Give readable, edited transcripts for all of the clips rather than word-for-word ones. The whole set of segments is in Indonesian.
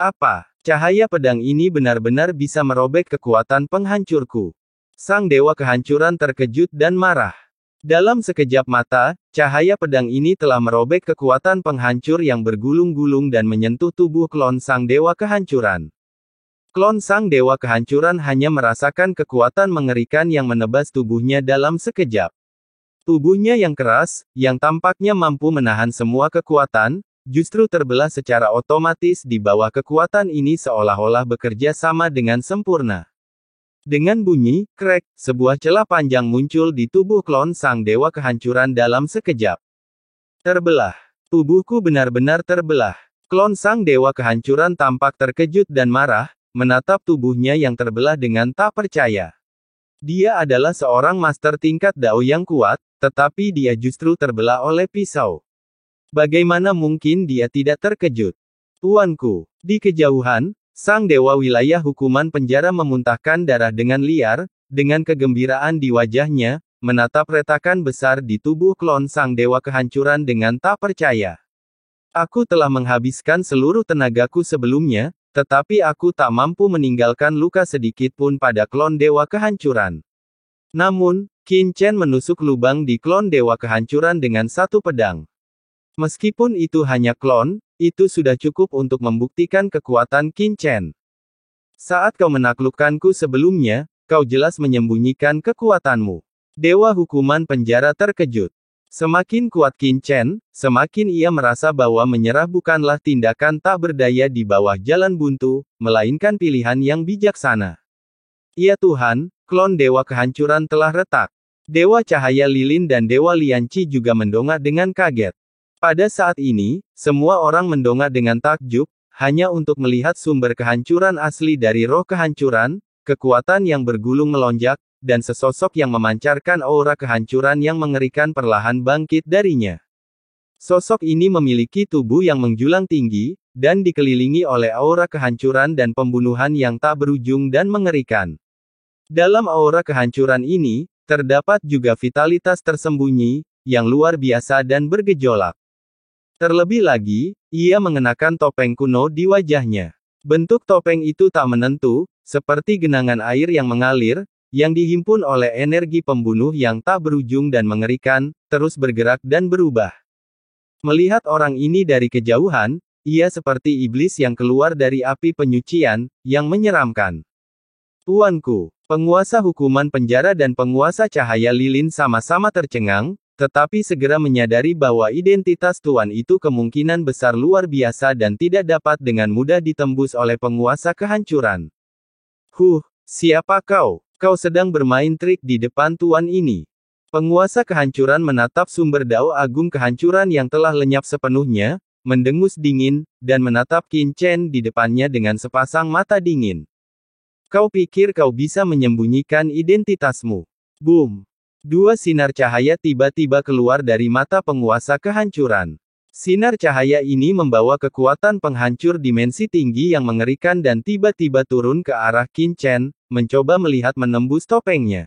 Apa? Cahaya pedang ini benar-benar bisa merobek kekuatan penghancurku. Sang dewa kehancuran terkejut dan marah. Dalam sekejap mata, cahaya pedang ini telah merobek kekuatan penghancur yang bergulung-gulung dan menyentuh tubuh klon sang dewa kehancuran. Klon sang dewa kehancuran hanya merasakan kekuatan mengerikan yang menebas tubuhnya dalam sekejap. Tubuhnya yang keras, yang tampaknya mampu menahan semua kekuatan, justru terbelah secara otomatis di bawah kekuatan ini seolah-olah bekerja sama dengan sempurna. Dengan bunyi, krek, sebuah celah panjang muncul di tubuh klon sang dewa kehancuran dalam sekejap. Terbelah. Tubuhku benar-benar terbelah. Klon sang dewa kehancuran tampak terkejut dan marah, menatap tubuhnya yang terbelah dengan tak percaya. Dia adalah seorang master tingkat Dao yang kuat, tetapi dia justru terbelah oleh pisau. Bagaimana mungkin dia tidak terkejut? Tuanku, di kejauhan, sang dewa wilayah hukuman penjara memuntahkan darah dengan liar, dengan kegembiraan di wajahnya, menatap retakan besar di tubuh klon sang dewa kehancuran dengan tak percaya. Aku telah menghabiskan seluruh tenagaku sebelumnya, tetapi aku tak mampu meninggalkan luka sedikit pun pada klon dewa kehancuran. Namun, Qin Chen menusuk lubang di klon dewa kehancuran dengan satu pedang. Meskipun itu hanya klon, itu sudah cukup untuk membuktikan kekuatan Qin Chen. Saat kau menaklukkanku sebelumnya, kau jelas menyembunyikan kekuatanmu. Dewa hukuman penjara terkejut. Semakin kuat Qin Chen, semakin ia merasa bahwa menyerah bukanlah tindakan tak berdaya di bawah jalan buntu, melainkan pilihan yang bijaksana. Ya Tuhan, klon dewa kehancuran telah retak. Dewa cahaya lilin dan dewa Lianqi juga mendongak dengan kaget. Pada saat ini, semua orang mendongak dengan takjub, hanya untuk melihat sumber kehancuran asli dari roh kehancuran, kekuatan yang bergulung melonjak, dan sesosok yang memancarkan aura kehancuran yang mengerikan perlahan bangkit darinya. Sosok ini memiliki tubuh yang menjulang tinggi, dan dikelilingi oleh aura kehancuran dan pembunuhan yang tak berujung dan mengerikan. Dalam aura kehancuran ini, terdapat juga vitalitas tersembunyi, yang luar biasa dan bergejolak. Terlebih lagi, ia mengenakan topeng kuno di wajahnya. Bentuk topeng itu tak menentu, seperti genangan air yang mengalir, yang dihimpun oleh energi pembunuh yang tak berujung dan mengerikan, terus bergerak dan berubah. Melihat orang ini dari kejauhan, ia seperti iblis yang keluar dari api penyucian, yang menyeramkan. Tuanku, penguasa hukuman penjara dan penguasa cahaya lilin sama-sama tercengang, tetapi segera menyadari bahwa identitas tuan itu kemungkinan besar luar biasa dan tidak dapat dengan mudah ditembus oleh penguasa kehancuran. Siapa kau? Kau sedang bermain trik di depan tuan ini. Penguasa kehancuran menatap sumber dao agung kehancuran yang telah lenyap sepenuhnya, mendengus dingin, dan menatap Qin Chen di depannya dengan sepasang mata dingin. Kau pikir kau bisa menyembunyikan identitasmu? Boom! Dua sinar cahaya tiba-tiba keluar dari mata penguasa kehancuran. Sinar cahaya ini membawa kekuatan penghancur dimensi tinggi yang mengerikan dan tiba-tiba turun ke arah Qin Chen, mencoba melihat menembus topengnya.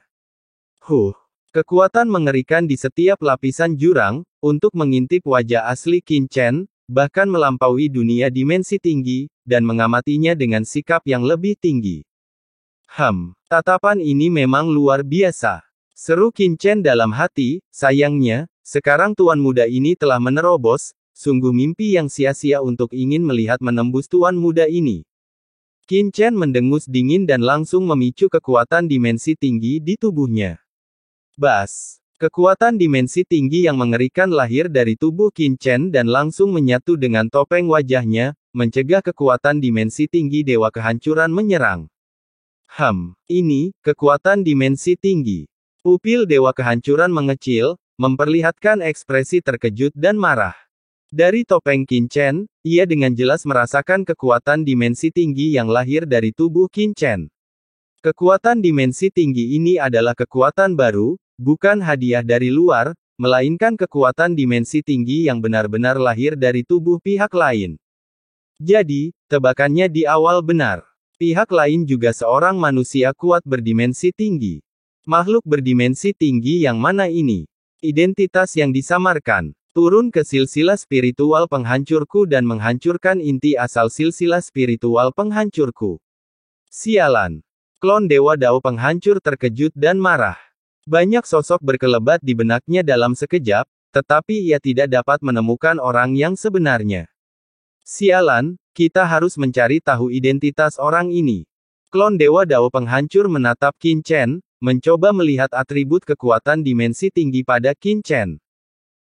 Kekuatan mengerikan di setiap lapisan jurang, untuk mengintip wajah asli Qin Chen, bahkan melampaui dunia dimensi tinggi, dan mengamatinya dengan sikap yang lebih tinggi. Tatapan ini memang luar biasa. Seru Qin Chen dalam hati, sayangnya, sekarang tuan muda ini telah menerobos, sungguh mimpi yang sia-sia untuk ingin melihat menembus tuan muda ini. Qin Chen mendengus dingin dan langsung memicu kekuatan dimensi tinggi di tubuhnya. Bas! Kekuatan dimensi tinggi yang mengerikan lahir dari tubuh Qin Chen dan langsung menyatu dengan topeng wajahnya, mencegah kekuatan dimensi tinggi dewa kehancuran menyerang. Ini, kekuatan dimensi tinggi. Pupil dewa kehancuran mengecil, memperlihatkan ekspresi terkejut dan marah. Dari topeng Qin Chen, ia dengan jelas merasakan kekuatan dimensi tinggi yang lahir dari tubuh Qin Chen. Kekuatan dimensi tinggi ini adalah kekuatan baru, bukan hadiah dari luar, melainkan kekuatan dimensi tinggi yang benar-benar lahir dari tubuh pihak lain. Jadi, tebakannya di awal benar. Pihak lain juga seorang manusia kuat berdimensi tinggi. Makhluk berdimensi tinggi yang mana ini? Identitas yang disamarkan. Turun ke silsilah spiritual penghancurku dan menghancurkan inti asal silsilah spiritual penghancurku. Sialan. Klon Dewa Dao penghancur terkejut dan marah. Banyak sosok berkelebat di benaknya dalam sekejap, tetapi ia tidak dapat menemukan orang yang sebenarnya. Sialan, kita harus mencari tahu identitas orang ini. Klon Dewa Dao penghancur menatap Qin Chen, mencoba melihat atribut kekuatan dimensi tinggi pada Qin Chen.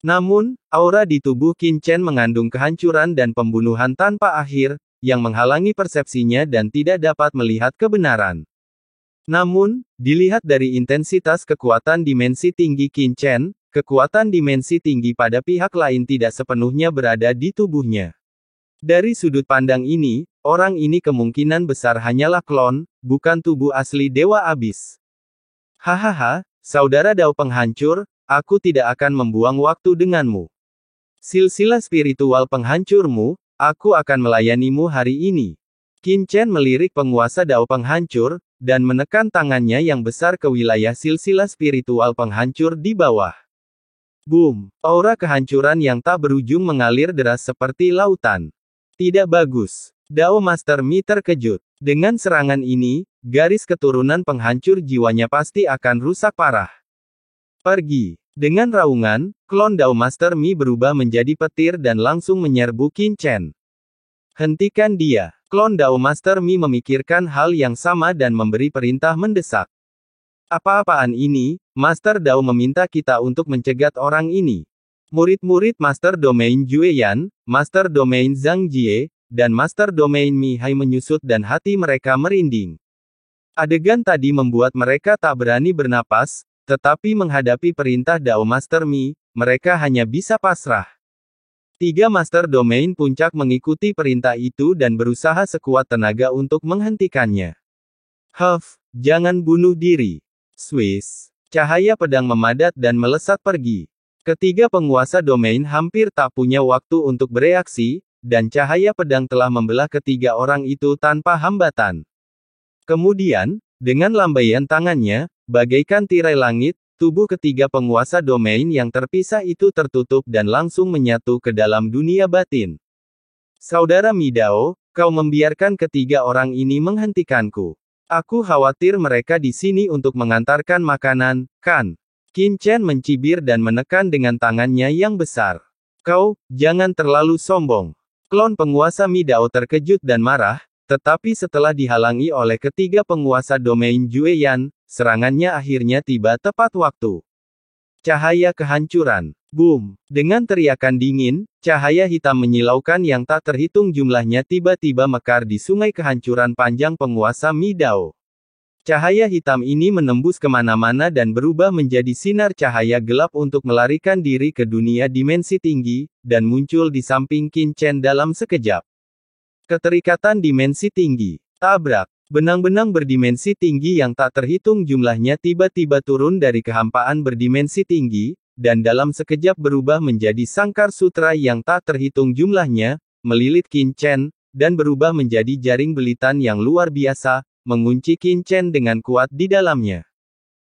Namun, aura di tubuh Qin Chen mengandung kehancuran dan pembunuhan tanpa akhir, yang menghalangi persepsinya dan tidak dapat melihat kebenaran. Namun, dilihat dari intensitas kekuatan dimensi tinggi Qin Chen, kekuatan dimensi tinggi pada pihak lain tidak sepenuhnya berada di tubuhnya. Dari sudut pandang ini, orang ini kemungkinan besar hanyalah klon, bukan tubuh asli Dewa Abis. Hahaha, saudara Dao penghancur, aku tidak akan membuang waktu denganmu. Silsilah spiritual penghancurmu, aku akan melayanimu hari ini. Qin Chen melirik penguasa Dao penghancur, dan menekan tangannya yang besar ke wilayah silsilah spiritual penghancur di bawah. Boom! Aura kehancuran yang tak berujung mengalir deras seperti lautan. Tidak bagus. Dao Master Mi terkejut. Dengan serangan ini, garis keturunan penghancur jiwanya pasti akan rusak parah. Pergi. Dengan raungan, klon Dao Master Mi berubah menjadi petir dan langsung menyerbu Qin Chen. Hentikan dia. Klon Dao Master Mi memikirkan hal yang sama dan memberi perintah mendesak. Apa-apaan ini, Master Dao meminta kita untuk mencegat orang ini. Murid-murid Master Domain Jueyan, Master Domain Zhang Jie, dan Master Domain Mi Hai menyusut dan hati mereka merinding. Adegan tadi membuat mereka tak berani bernapas, tetapi menghadapi perintah Dao Master Mi, mereka hanya bisa pasrah. 3 Master Domain Puncak mengikuti perintah itu dan berusaha sekuat tenaga untuk menghentikannya. Huff, jangan bunuh diri. Swiss. Cahaya pedang memadat dan melesat pergi. Ketiga penguasa domain hampir tak punya waktu untuk bereaksi, dan cahaya pedang telah membelah ketiga orang itu tanpa hambatan. Kemudian, dengan lambaian tangannya, bagaikan tirai langit, tubuh ketiga penguasa domain yang terpisah itu tertutup dan langsung menyatu ke dalam dunia batin. Saudara Mi Dao, kau membiarkan ketiga orang ini menghentikanku. Aku khawatir mereka di sini untuk mengantarkan makanan, kan? Qin Chen mencibir dan menekan dengan tangannya yang besar. Kau, jangan terlalu sombong. Klon penguasa Mi Dao terkejut dan marah, tetapi setelah dihalangi oleh ketiga penguasa domain Jueyan, serangannya akhirnya tiba tepat waktu. Cahaya kehancuran. Boom! Dengan teriakan dingin, cahaya hitam menyilaukan yang tak terhitung jumlahnya tiba-tiba mekar di sungai kehancuran panjang penguasa Mi Dao. Cahaya hitam ini menembus kemana-mana dan berubah menjadi sinar cahaya gelap untuk melarikan diri ke dunia dimensi tinggi, dan muncul di samping Qin Chen dalam sekejap. Keterikatan dimensi tinggi. Tabrak. Benang-benang berdimensi tinggi yang tak terhitung jumlahnya tiba-tiba turun dari kehampaan berdimensi tinggi, dan dalam sekejap berubah menjadi sangkar sutra yang tak terhitung jumlahnya, melilit Qin Chen, dan berubah menjadi jaring belitan yang luar biasa, mengunci Qin Chen dengan kuat di dalamnya.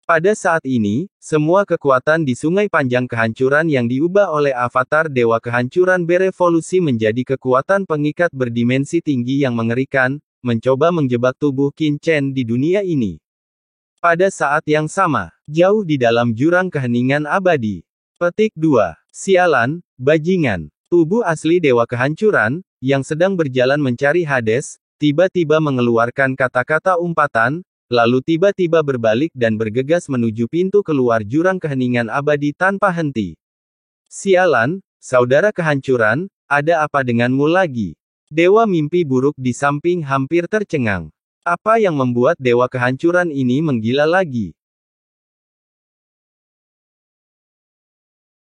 Pada saat ini, semua kekuatan di sungai panjang kehancuran yang diubah oleh avatar Dewa Kehancuran berevolusi menjadi kekuatan pengikat berdimensi tinggi yang mengerikan, mencoba menjebak tubuh Qin Chen di dunia ini. Pada saat yang sama, jauh di dalam jurang keheningan abadi. Petik 2. Sialan, bajingan. Tubuh asli Dewa Kehancuran, yang sedang berjalan mencari Hades, tiba-tiba mengeluarkan kata-kata umpatan, lalu tiba-tiba berbalik dan bergegas menuju pintu keluar jurang keheningan abadi tanpa henti. Sialan, saudara kehancuran, ada apa denganmu lagi? Dewa mimpi buruk di samping hampir tercengang. Apa yang membuat Dewa Kehancuran ini menggila lagi?